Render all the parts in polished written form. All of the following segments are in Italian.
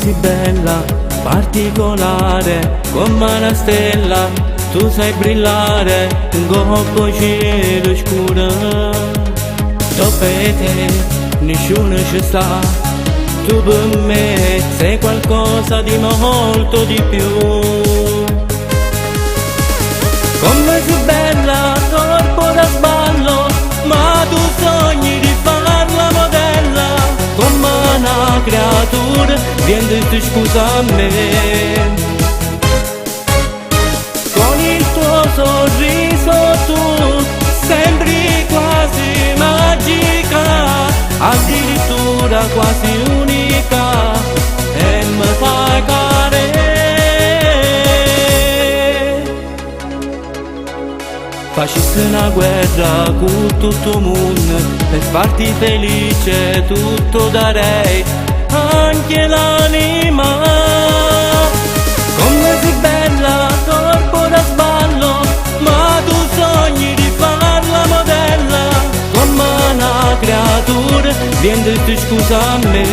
sei bella, particolare, come una stella, tu sai brillare, come cielo scuro. Dopo te nessuno ci sta, tu per me sei qualcosa di molto di più. Come sei bella, corpo da sballo, ma tu sogni di farla modella. Come una creatura, vieni tu scusa a me. Con il tuo sorriso tu sembri quasi magica, addirittura quasi unica, e mi fai cadere. Facessi una guerra con tutto il mondo, per farti felice tutto darei, anche l'anima. Come sei bella, corpo da sballo, ma tu sogni di farla modella. Come una creatura, vieni tu scusa a me.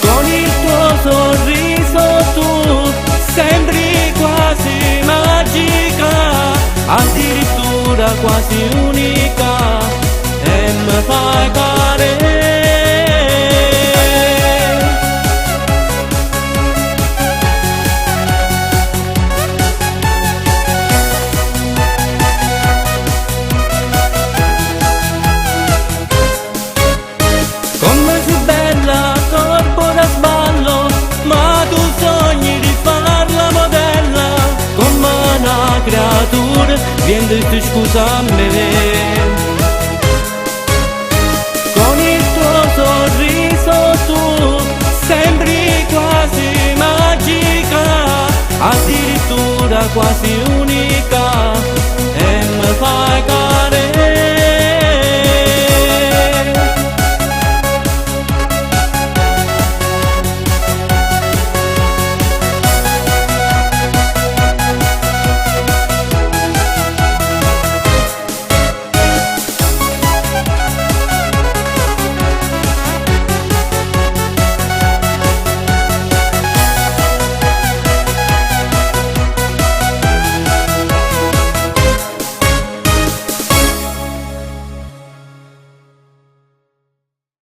Con il tuo sorriso tu sembri quasi magica, addirittura quasi unica, e mi fai cadere. Come sei bella, corpo da sballo, ma tu sogni di farla modella. Come una creatura, vieni tu scusa a me. Con il tuo sorriso tu sembri quasi magica, addirittura quasi